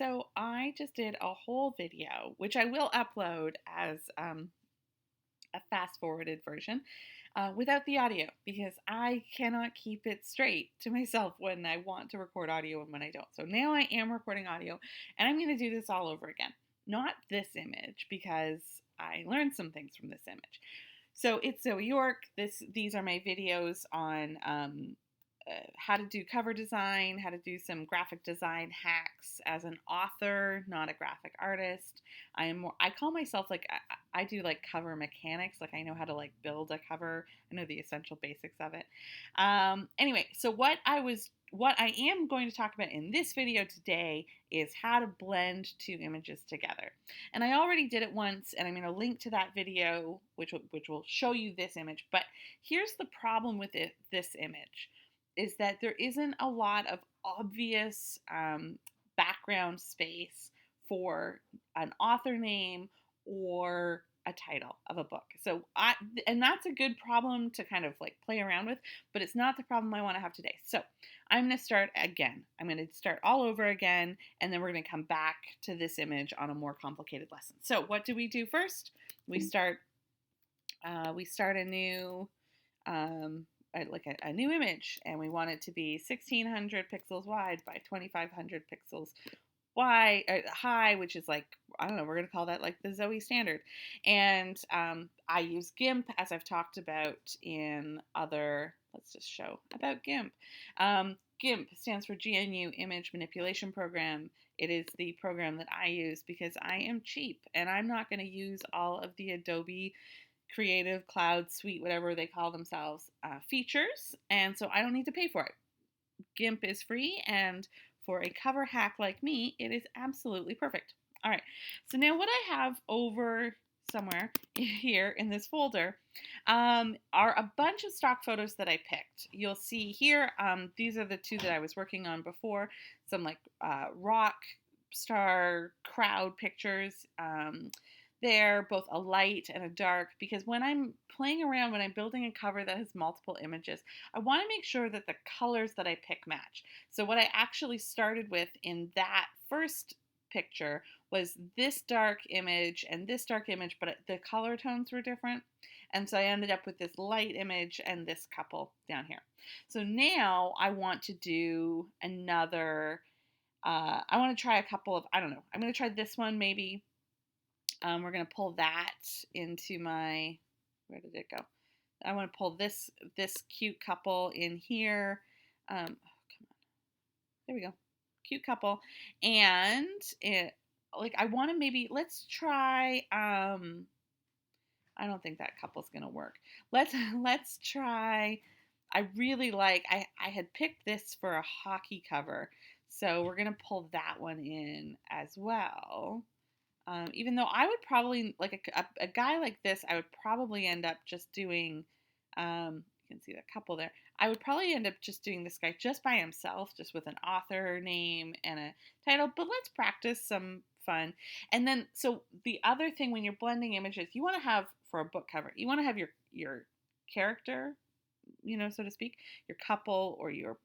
So I just did a whole video, which I will upload as a fast forwarded version without the audio because I cannot keep it straight to myself when I want to record audio and when I don't. So now I am recording audio and I'm going to do this all over again. Not this image because I learned some things from this image. So it's Zoe York. These are my videos on how to do cover design, how to do some graphic design hacks as an author, not a graphic artist. I call myself like I do like cover mechanics. Like I know how to like build a cover. I know the essential basics of it. Anyway, so what I am going to talk about in this video today is how to blend two images together. And I already did it once, and I'm going to link to that video, which will show you this image. But here's the problem with this image is that there isn't a lot of obvious background space for an author name or a title of a book. And that's a good problem to kind of like play around with, but it's not the problem I want to have today. So I'm going to start again. I'm going to start all over again, and then we're going to come back to this image on a more complicated lesson. So what do we do first? We start a new a new image, and we want it to be 1600 pixels wide by 2500 pixels wide high, which is like, I don't know, we're going to call that like the Zoe standard. And I use GIMP, as I've talked about in other, let's just show about GIMP. GIMP stands for GNU Image Manipulation Program. It is the program that I use because I am cheap and I'm not going to use all of the Adobe Creative Cloud Suite, whatever they call themselves, features, and so I don't need to pay for it. GIMP is free, and for a cover hack like me, it is absolutely perfect. All right, so now what I have over somewhere here in this folder are a bunch of stock photos that I picked. You'll see here, these are the two that I was working on before, some like rock star crowd pictures. They're both a light and a dark because when I'm playing around, when I'm building a cover that has multiple images, I want to make sure that the colors that I pick match. So what I actually started with in that first picture was this dark image and this dark image, but the color tones were different. And so I ended up with this light image and this couple down here. So now I want to do another, I want to try a couple of, I don't know, I'm going to try this one maybe. We're going to pull that into my, where did it go? I want to pull this cute couple in here. Oh, come on. There we go. Cute couple. And it, like, I want to maybe, let's try, I don't think that couple's going to work. Let's try, I really like, I had picked this for a hockey cover. So we're going to pull that one in as well. Even though I would probably, like a guy like this, I would probably end up just doing, you can see the couple there. I would probably end up just doing this guy just by himself, just with an author name and a title, but let's practice some fun. And then, so the other thing when you're blending images, you want to have, for a book cover, you want to have your character, you know, so to speak, your couple or your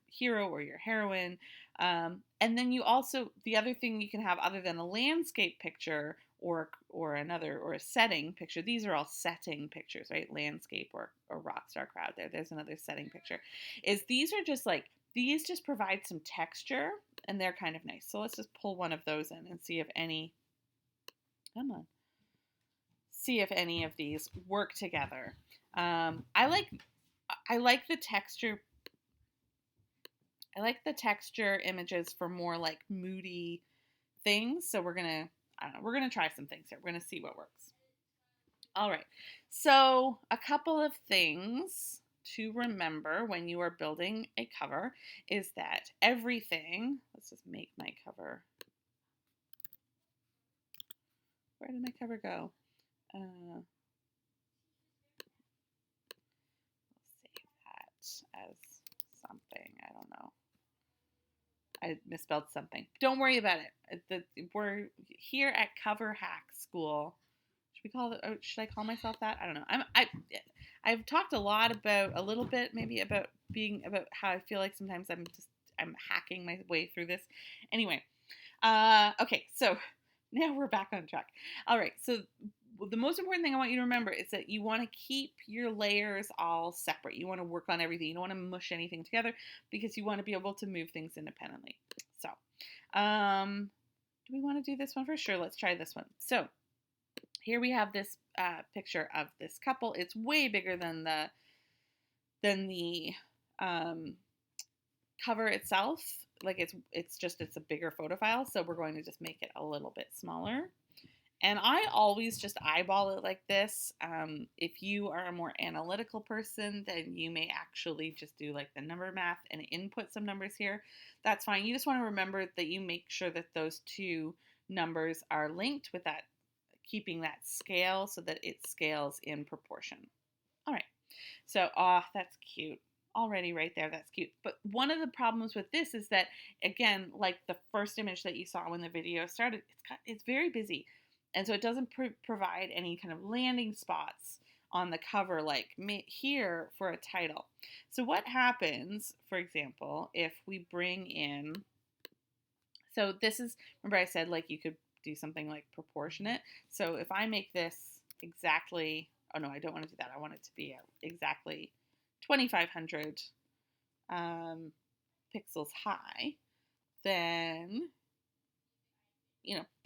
hero or your heroine. And then you also, the other thing you can have other than a landscape picture or another, or a setting picture, these are all setting pictures, right? Landscape or rock star crowd there's another setting picture, is these are just like, these just provide some texture and they're kind of nice. So let's just pull one of those in and see if any, come on, see if any of these work together. I like the texture. I like the texture images for more like moody things. So we're gonna try some things here. We're gonna see what works. All right. So a couple of things to remember when you are building a cover is that everything. Let's just make my cover. Where did my cover go? We'll save that as something. I don't know. I misspelled something. Don't worry about it. We're here at Cover Hack School. Should we call it? Should I call myself that? I don't know. I've talked a little bit maybe about how I feel like sometimes I'm hacking my way through this. Anyway, Okay, so now we're back on track. All right, so the most important thing I want you to remember is that you want to keep your layers all separate. You want to work on everything. You don't want to mush anything together because you want to be able to move things independently. So, do we want to do this one first? Sure, let's try this one. So here we have this picture of this couple. It's way bigger than the cover itself. Like it's a bigger photo file, so we're going to just make it a little bit smaller. And I always just eyeball it like this. If you are a more analytical person, then you may actually just do like the number math and input some numbers here. That's fine. You just want to remember that you make sure that those two numbers are linked with that, keeping that scale so that it scales in proportion. All right. So, that's cute. Already right there, that's cute. But one of the problems with this is that, again, like the first image that you saw when the video started, it's very busy. And so it doesn't provide any kind of landing spots on the cover like here for a title. So what happens, for example, if we bring in, so this is, remember I said like you could do something like proportionate. So if I make this exactly, oh no, I don't want to do that. I want it to be exactly 2,500 pixels high, then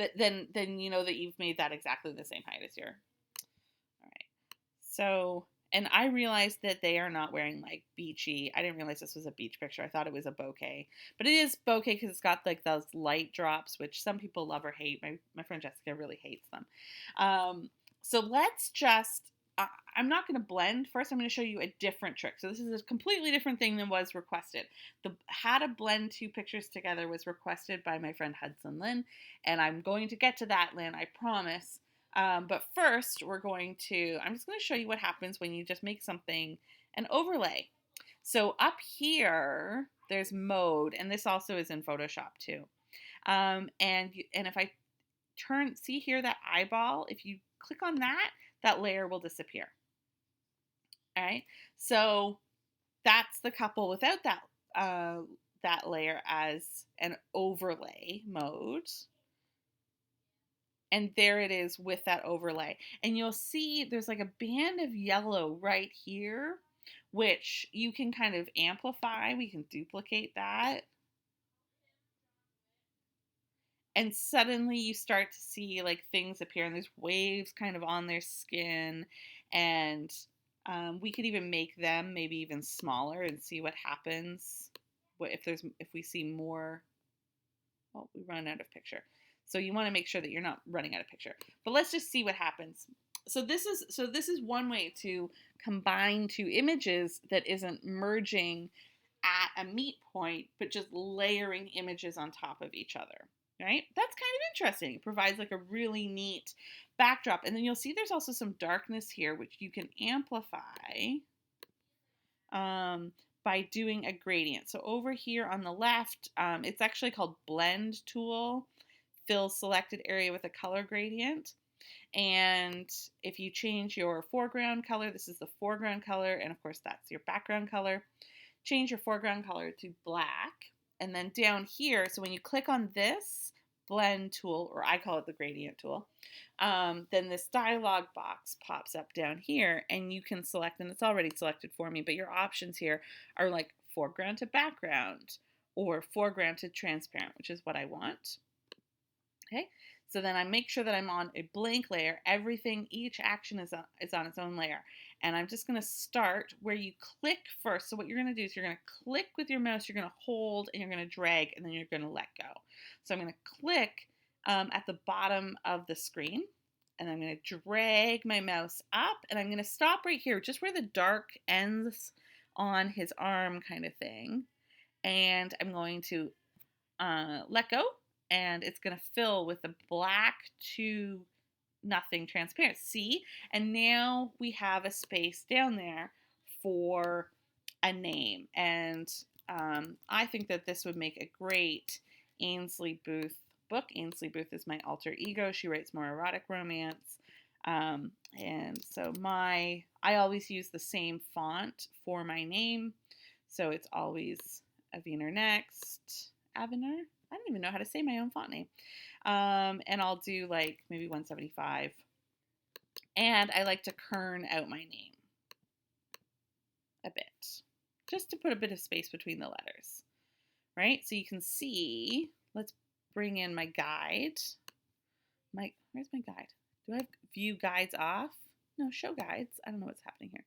then you know that you've made that exactly the same height as your. All right. So, and I realized that they are not wearing like beachy. I didn't realize this was a beach picture. I thought it was a bouquet, but it is bouquet because it's got like those light drops, which some people love or hate. My friend Jessica really hates them. So let's just. I'm not going to blend. First, I'm going to show you a different trick. So this is a completely different thing than was requested. The how to blend two pictures together was requested by my friend Hudson Lynn, and I'm going to get to that, Lynn, I promise. But first, I'm just going to show you what happens when you just make something an overlay. So up here, there's mode, and this also is in Photoshop too. And if I see here that eyeball, if you click on that, that layer will disappear. All right, so that's the couple without that layer as an overlay mode. And there it is with that overlay. And you'll see there's like a band of yellow right here, which you can kind of amplify. We can duplicate that. And suddenly you start to see like things appear and there's waves kind of on their skin. And we could even make them maybe even smaller and see what happens. If we see more, oh, we run out of picture. So you want to make sure that you're not running out of picture. But let's just see what happens. So this is one way to combine two images that isn't merging at a meet point, but just layering images on top of each other. Right? That's kind of interesting. It provides like a really neat backdrop. And then you'll see there's also some darkness here, which you can amplify by doing a gradient. So over here on the left, it's actually called Blend Tool. Fill selected area with a color gradient. And if you change your foreground color, this is the foreground color, and of course that's your background color. Change your foreground color to black. And then down here, so when you click on this blend tool, or I call it the gradient tool, then this dialog box pops up down here and you can select, and it's already selected for me, but your options here are like foreground to background or foreground to transparent, which is what I want. Okay, so then I make sure that I'm on a blank layer. Each action is on its own layer. And I'm just going to start where you click first. So what you're going to do is you're going to click with your mouse, you're going to hold, and you're going to drag, and then you're going to let go. So I'm going to click at the bottom of the screen, and I'm going to drag my mouse up, and I'm going to stop right here, just where the dark ends on his arm kind of thing. And I'm going to let go. And it's going to fill with a black to nothing transparent. See? And now we have a space down there for a name. And I think that this would make a great Ainsley Booth book. Ainsley Booth is my alter ego. She writes more erotic romance. And so I always use the same font for my name. So it's always Aviner Next. Aviner? I don't even know how to say my own font name. And I'll do like maybe 175. And I like to kern out my name a bit, just to put a bit of space between the letters, right? So you can see, let's bring in my guide. Where's my guide? Do I have view guides off? No, show guides. I don't know what's happening here.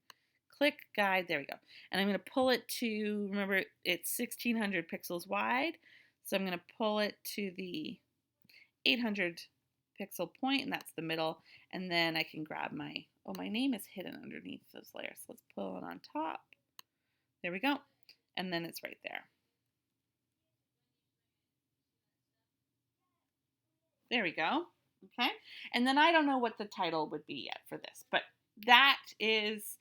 Click guide, there we go. And I'm going to pull it to, remember it's 1600 pixels wide. So I'm going to pull it to the 800 pixel point, and that's the middle. And then I can grab my name is hidden underneath those layers. So let's pull it on top. There we go. And then it's right there. There we go. Okay. And then I don't know what the title would be yet for this, but that is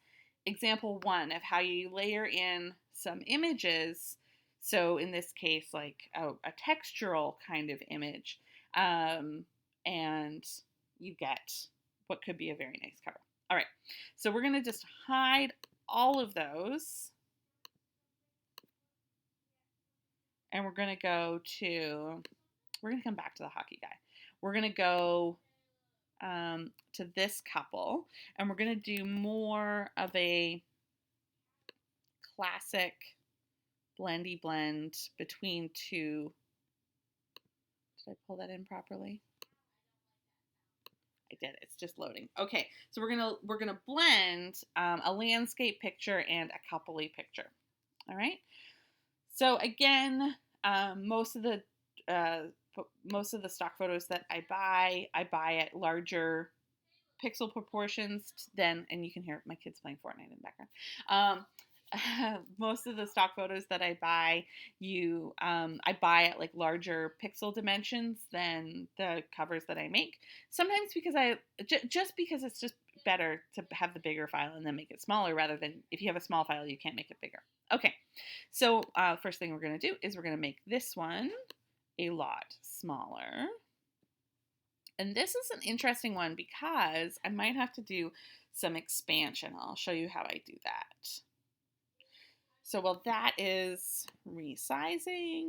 example one of how you layer in some images. So in this case, like a textural kind of image, and you get what could be a very nice cover. All right, so we're going to just hide all of those. And we're going to go to, we're going to come back to the hockey guy. We're going to go to this couple, and we're going to do more of a classic blendy blend between two. Did I pull that in properly? I did. It's just loading. Okay, so we're gonna blend a landscape picture and a coupley picture. All right. So again, most of the stock photos that I buy at larger pixel proportions than, and you can hear my kids playing Fortnite in the background. Most of the stock photos that I buy, I buy at like larger pixel dimensions than the covers that I make. Sometimes because just because it's just better to have the bigger file and then make it smaller, rather than if you have a small file, you can't make it bigger. Okay, so first thing we're going to do is we're going to make this one a lot smaller. And this is an interesting one because I might have to do some expansion. I'll show you how I do that. So while that is resizing,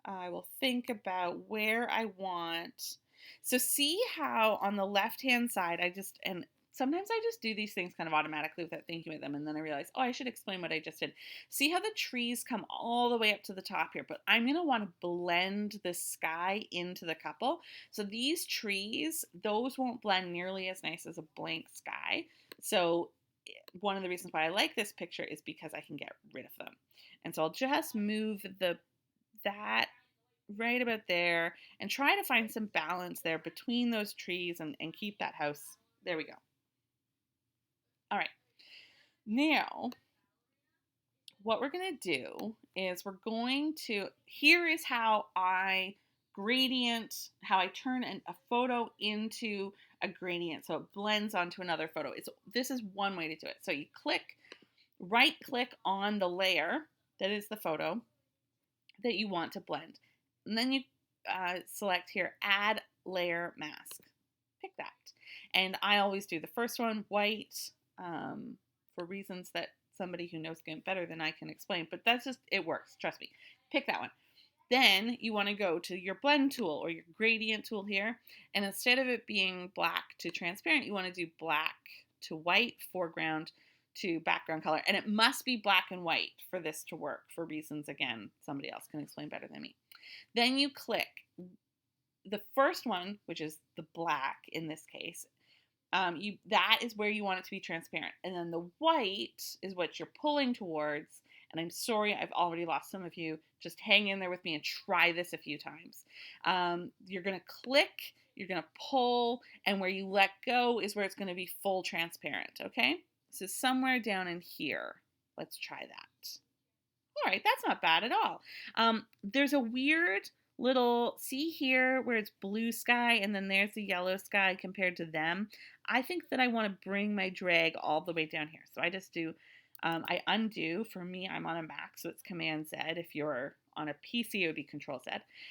I will think about where I want. So see how on the left-hand side, and sometimes I just do these things kind of automatically without thinking about them, and then I realize, oh, I should explain what I just did. See how the trees come all the way up to the top here, but I'm going to want to blend the sky into the couple. So these trees, those won't blend nearly as nice as a blank sky. So one of the reasons why I like this picture is because I can get rid of them. And so I'll just move that right about there and try to find some balance there between those trees and keep that house. There we go. All right. Now, what we're going to do is here is how I how I turn a photo into a gradient so it blends onto another photo. This is one way to do it. So you right click on the layer that is the photo that you want to blend. And then you select here, add layer mask. Pick that. And I always do the first one white for reasons that somebody who knows GIMP better than I can explain, but it works, trust me. Pick that one. Then you want to go to your blend tool or your gradient tool here, and instead of it being black to transparent, you want to do black to white, foreground to background color. And it must be black and white for this to work, for reasons, again, somebody else can explain better than me. Then you click the first one, which is the black in this case. That is where you want it to be transparent. And then the white is what you're pulling towards. And I'm sorry, I've already lost some of you. Just hang in there with me and try this a few times. You're going to click, you're going to pull, and where you let go is where it's going to be full transparent, okay? So somewhere down in here. Let's try that. All right, that's not bad at all. There's a weird little, see here where it's blue sky and then there's the yellow sky compared to them. I think that I want to bring my drag all the way down here. So I just do, I undo. For me, I'm on a Mac, so it's Command Z. If you're on a PC, it would be Control Z.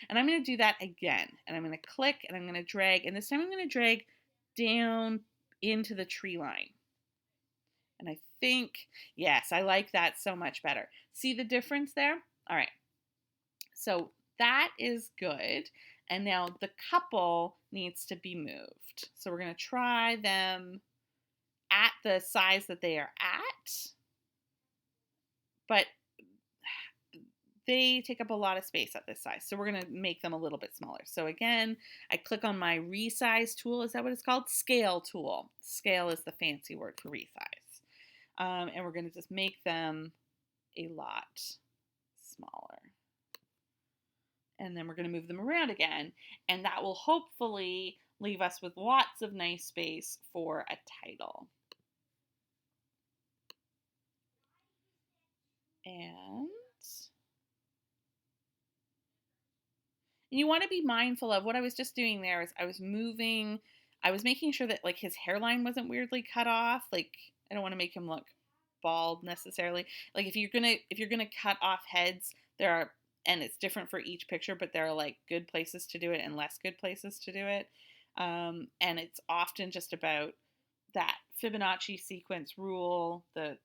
And I'm going to do that again. And I'm going to click and I'm going to drag. And this time I'm going to drag down into the tree line. And I think, yes, I like that so much better. See the difference there? All right. So that is good. And now the couple needs to be moved. So we're going to try them at the size that they are at, but they take up a lot of space at this size. So we're going to make them a little bit smaller. So again, I click on my resize tool. Is that what it's called? Scale tool. Scale is the fancy word for resize. And we're going to just make them a lot smaller. And then we're going to move them around again. And that will hopefully leave us with lots of nice space for a title. And you want to be mindful of what I was just doing there is I was making sure that like his hairline wasn't weirdly cut off. Like I don't want to make him look bald necessarily. Like if you're gonna cut off heads, and it's different for each picture, but there are like good places to do it and less good places to do it. And it's often just about that Fibonacci sequence rule, of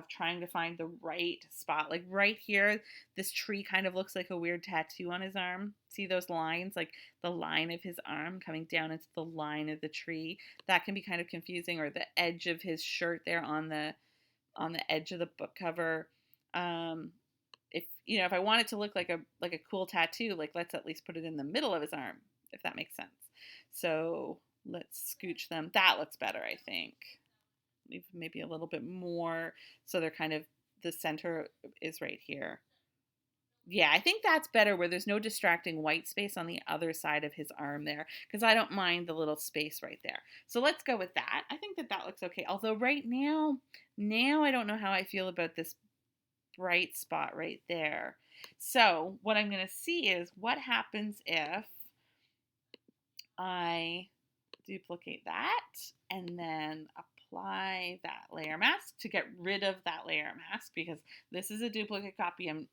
trying to find the right spot. Like right here, this tree kind of looks like a weird tattoo on his arm. See those lines? Like the line of his arm coming down into the line of the tree. That can be kind of confusing. Or the edge of his shirt there on the edge of the book cover. If I want it to look like a cool tattoo, like let's at least put it in the middle of his arm, if that makes sense. So let's scooch them. That looks better, I think. Maybe a little bit more, so they're kind of, the center is right here. Yeah, I think that's better, where there's no distracting white space on the other side of his arm there, because I don't mind the little space right there. So let's go with that. I think that looks okay. Although right now I don't know how I feel about this bright spot right there. So what I'm going to see is what happens if I duplicate that and then apply that layer mask to get rid of that layer mask, because this is a duplicate copy. I'm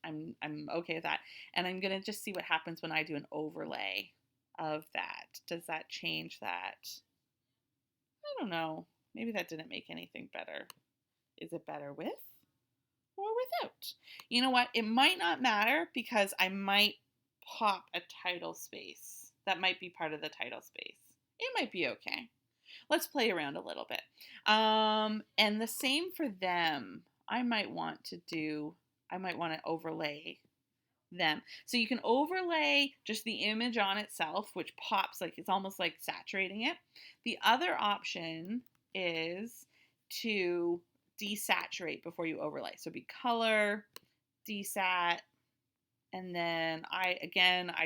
okay with that. And I'm going to just see what happens when I do an overlay of that. Does that change that? I don't know. Maybe that didn't make anything better. Is it better with or without? You know what? It might not matter, because I might pop a title space. That might be part of the title space. It might be okay. Let's play around a little bit. And the same for them. I might want to overlay them. So you can overlay just the image on itself, which pops, like it's almost like saturating it. The other option is to desaturate before you overlay. So be color, desat, and then I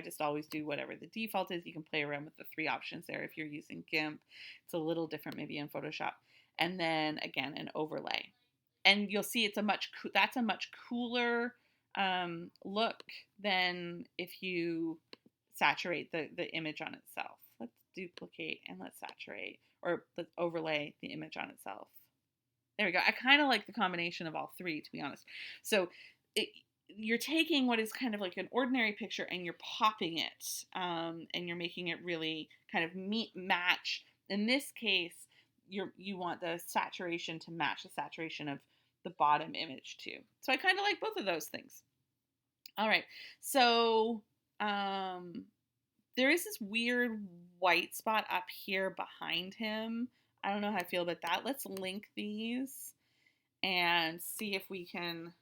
just always do whatever the default is. You can play around with the three options there if you're using GIMP. It's a little different maybe in Photoshop. And then again, an overlay. And you'll see that's a much cooler look than if you saturate the image on itself. Let's duplicate and let's saturate, or let's overlay the image on itself. There we go. I kind of like the combination of all three, to be honest. So you're taking what is kind of like an ordinary picture and you're popping it, and you're making it really kind of match. In this case, you want the saturation to match the saturation of the bottom image too. So I kind of like both of those things. All right, so there is this weird white spot up here behind him. I don't know how I feel about that. Let's link these and see if we can,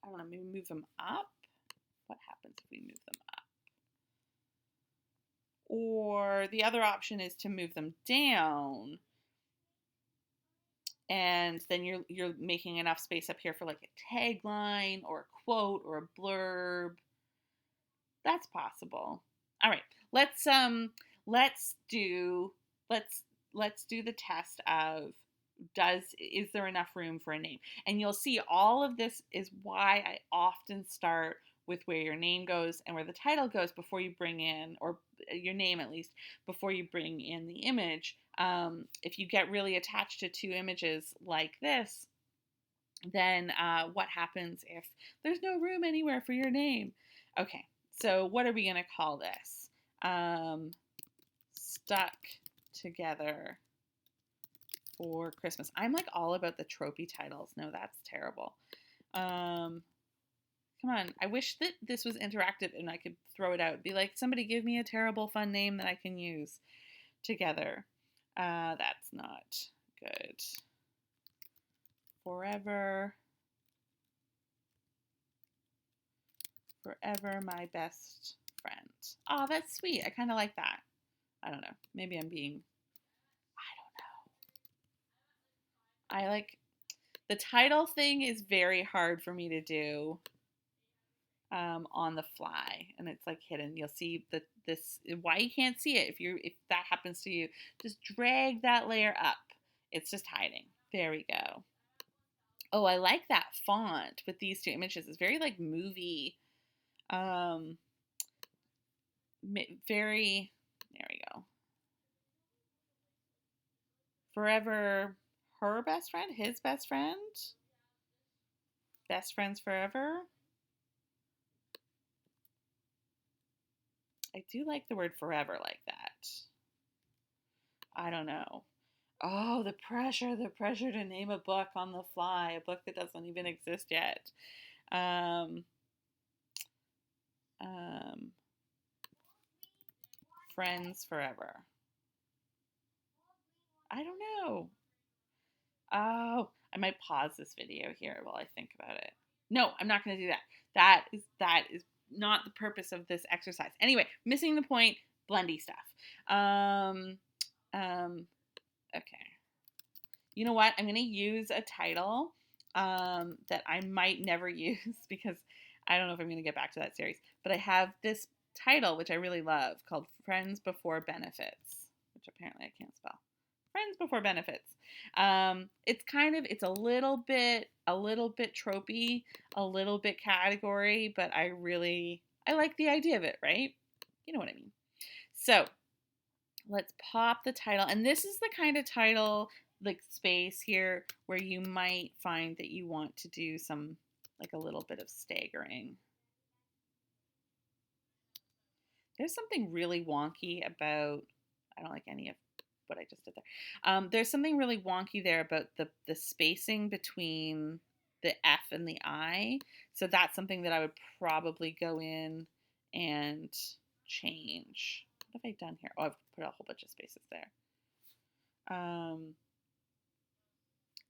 I don't know, maybe move them up. What happens if we move them up? Or the other option is to move them down. And then you're making enough space up here for like a tagline or a quote or a blurb. That's possible. All right, let's do the test of is there enough room for a name? And you'll see all of this is why I often start with where your name goes and where the title goes before you bring in, or your name at least, before you bring in the image. If you get really attached to two images like this, then what happens if there's no room anywhere for your name? Okay, so what are we going to call this? Stuck together for Christmas. I'm like all about the tropey titles. No, that's terrible. Come on. I wish that this was interactive and I could throw it out. Be like, somebody give me a terrible fun name that I can use together. That's not good. Forever my best friend. Oh, that's sweet. I kind of like that. I don't know. Maybe I'm being, I don't know. I like, the title thing is very hard for me to do on the fly, and it's like hidden. You'll see this, why you can't see it if that happens to you, just drag that layer up. It's just hiding. There we go. Oh, I like that font with these two images. It's very like movie, very, there we go. Forever her best friend, his best friend, best friends forever. I do like the word forever like that. I don't know. Oh, the pressure to name a book on the fly, a book that doesn't even exist yet. Friends forever. I don't know. Oh, I might pause this video here while I think about it. No, I'm not going to do that. That is not the purpose of this exercise. Anyway, missing the point, blendy stuff. Okay. You know what? I'm going to use a title that I might never use because I don't know if I'm going to get back to that series. But I have this title, which I really love, called Friends Before Benefits, which apparently I can't spell. Friends Before Benefits. It's a little bit tropey, a little bit category, but I like the idea of it, right? You know what I mean. So let's pop the title. And this is the kind of title, like space here, where you might find that you want to do some, like a little bit of staggering. There's something really wonky about, I don't like any of what I just did there. There's something really wonky there about the spacing between the F and the I. So that's something that I would probably go in and change. What have I done here? Oh, I've put a whole bunch of spaces there.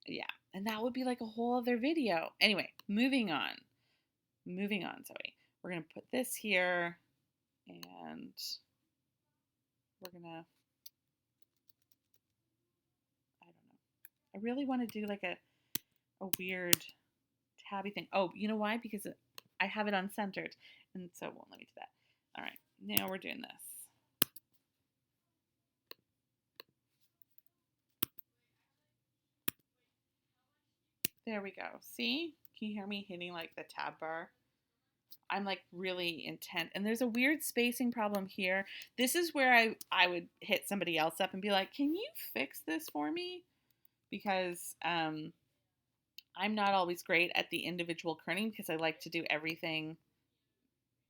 Yeah, and that would be like a whole other video. Anyway, moving on, Zoe. We're going to put this here, and we're going to, I don't know. I really want to do like a weird tabby thing. Oh, you know why? Because I have it uncentered, and so it won't let me do that. All right, now we're doing this. There we go. See? Can you hear me hitting like the tab bar? I'm like really intent. And there's a weird spacing problem here. This is where I would hit somebody else up and be like, can you fix this for me? Because I'm not always great at the individual kerning because I like to do everything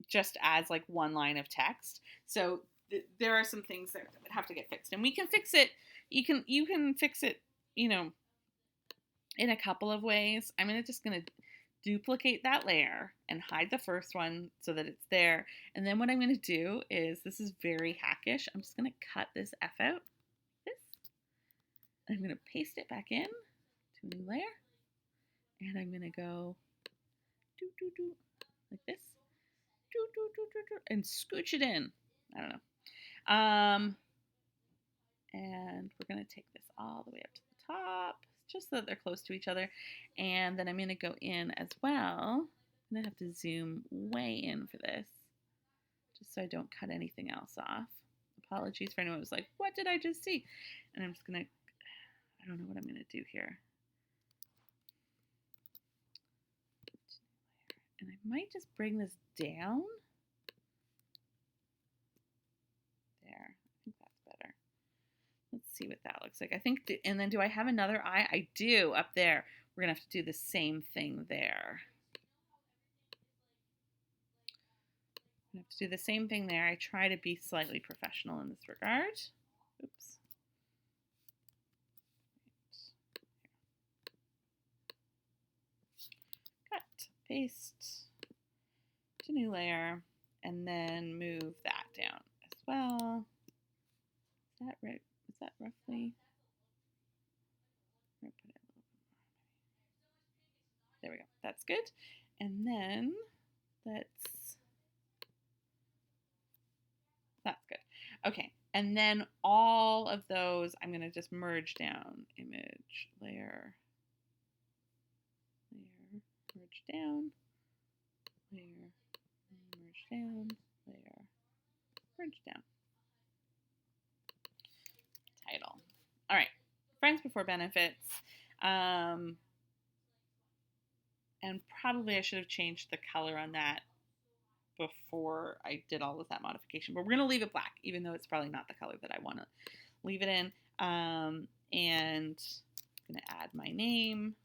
just as like one line of text. So there are some things that have to get fixed. And we can fix it. You can fix it, you know, in a couple of ways. I'm just going to duplicate that layer and hide the first one so that it's there. And then what I'm going to do is, this is very hackish, I'm just going to cut this F out, this. I'm going to paste it back in to a new layer. And I'm going to go like this. And scooch it in. I don't know. And we're going to take this all the way up to the top, just so that they're close to each other. And then I'm going to go in as well. I'm going to have to zoom way in for this, just so I don't cut anything else off. Apologies for anyone who was like, what did I just see? And I'm just going to, I don't know what I'm going to do here. And I might just bring this down. There, I think that's better. Let's see what that looks like. I think, and then do I have another eye? I do, up there. We're going to have to do the same thing there. I have to do the same thing there. I try to be slightly professional in this regard. Oops. Cut, paste. to new layer, and then move that down as well. Is that right? Is that roughly? There we go. That's good. And then that's good. Okay. And then all of those, I'm going to just merge down. Image, layer, merge down, layer, merge down, layer, merge down. Title. All right. Friends before benefits. And probably I should have changed the color on that before I did all of that modification. But we're going to leave it black, even though it's probably not the color that I want to leave it in. And I'm going to add my name.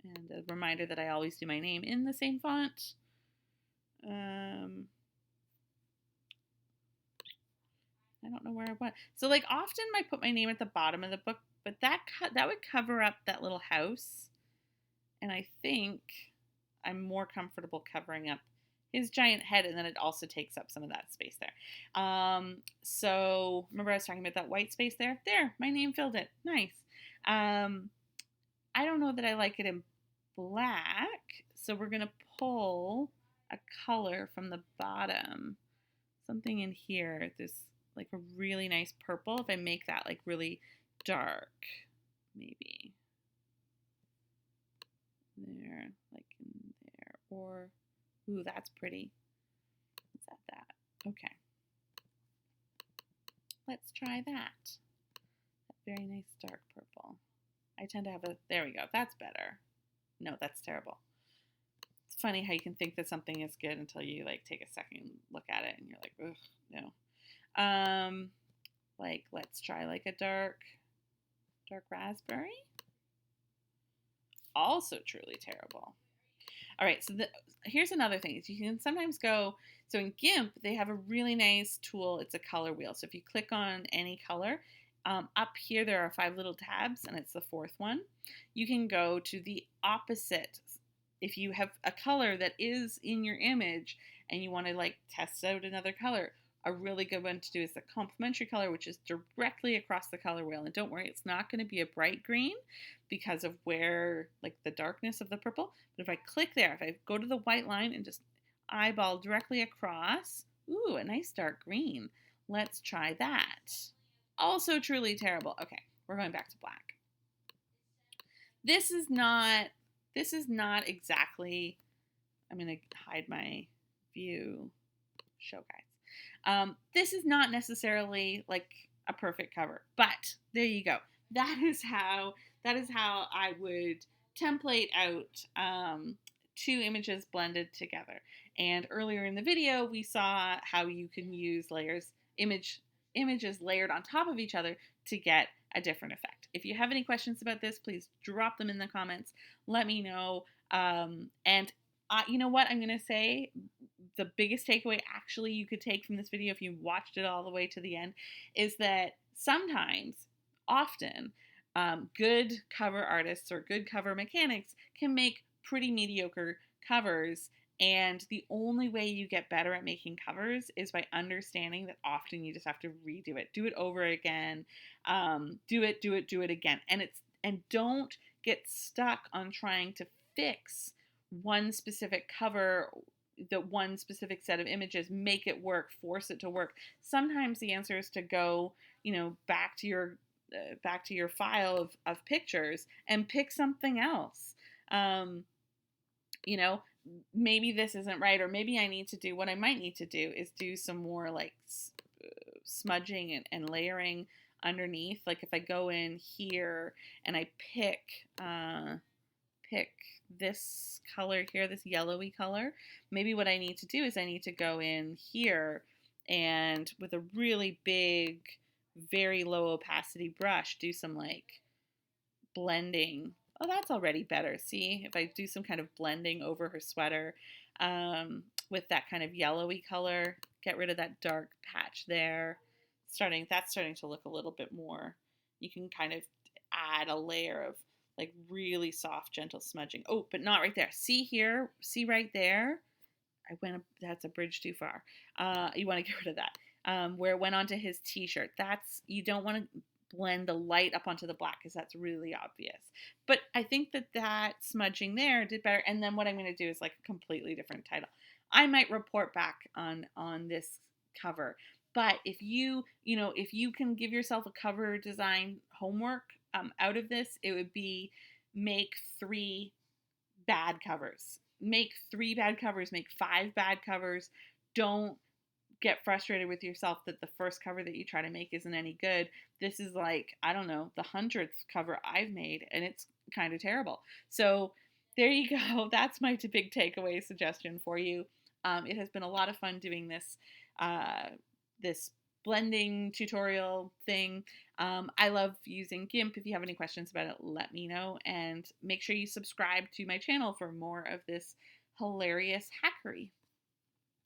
And a reminder that I always do my name in the same font. I don't know where I went. So like often I put my name at the bottom of the book, but that would cover up that little house. And I think I'm more comfortable covering up his giant head, and then it also takes up some of that space there. So remember I was talking about that white space there? There, my name filled it. Nice. I don't know that I like it in black, so we're going to pull a color from the bottom. Something in here, this like a really nice purple. If I make that like really dark, maybe there, like in there, or ooh, that's pretty. Let's add that. Okay, let's try that. Very nice dark purple. I tend to have a, there we go, that's better. No, that's terrible. It's funny how you can think that something is good until you like take a second look at it and you're like, ugh, no. Like let's try like a dark raspberry. Also truly terrible. All right, so here's another thing. You can sometimes go, so in GIMP, they have a really nice tool. It's a color wheel. So if you click on any color, up here there are 5 little tabs, and it's the 4th one. You can go to the opposite. If you have a color that is in your image and you want to like test out another color, a really good one to do is the complementary color, which is directly across the color wheel. And don't worry, it's not going to be a bright green because of where like the darkness of the purple. But if I click there, if I go to the white line and just eyeball directly across, ooh, a nice dark green. Let's try that. Also truly terrible. Okay, we're going back to black. This is not exactly, I'm going to hide my view, show guys. This is not necessarily like a perfect cover, but there you go. That is how I would template out 2 images blended together. And earlier in the video, we saw how you can use images layered on top of each other to get a different effect. If you have any questions about this, please drop them in the comments. Let me know. And you know what I'm going to say? The biggest takeaway actually you could take from this video if you watched it all the way to the end is that often, good cover artists or good cover mechanics can make pretty mediocre covers. And the only way you get better at making covers is by understanding that often you just have to redo it. Do it over again. Do it again. And don't get stuck on trying to fix one specific cover, the one specific set of images, make it work, force it to work. Sometimes the answer is to go, back to your file of pictures and pick something else. Maybe this isn't right, or maybe I need to do, what I might need to do is do some more like smudging and layering underneath. Like if I go in here and I pick this color here, this yellowy color, maybe what I need to do is I need to go in here and with a really big, very low opacity brush, do some like blending. Oh, that's already better. See, if I do some kind of blending over her sweater with that kind of yellowy color, get rid of that dark patch there. That's starting to look a little bit more. You can kind of add a layer of like really soft, gentle smudging. Oh, but not right there. See here? See right there? That's a bridge too far. You want to get rid of that. Where it went onto his t-shirt. You don't want to blend the light up onto the black because that's really obvious. But I think that smudging there did better. And then what I'm going to do is like a completely different title. I might report back on this cover. But if you can give yourself a cover design homework out of this, it would be make 3 bad covers. Make 3 bad covers, make 5 bad covers. Don't get frustrated with yourself that the first cover that you try to make isn't any good. This is like, I don't know, the 100th cover I've made, and it's kind of terrible. So there you go. That's my big takeaway suggestion for you. It has been a lot of fun doing this blending tutorial thing. I love using GIMP. If you have any questions about it, let me know, and make sure you subscribe to my channel for more of this hilarious hackery.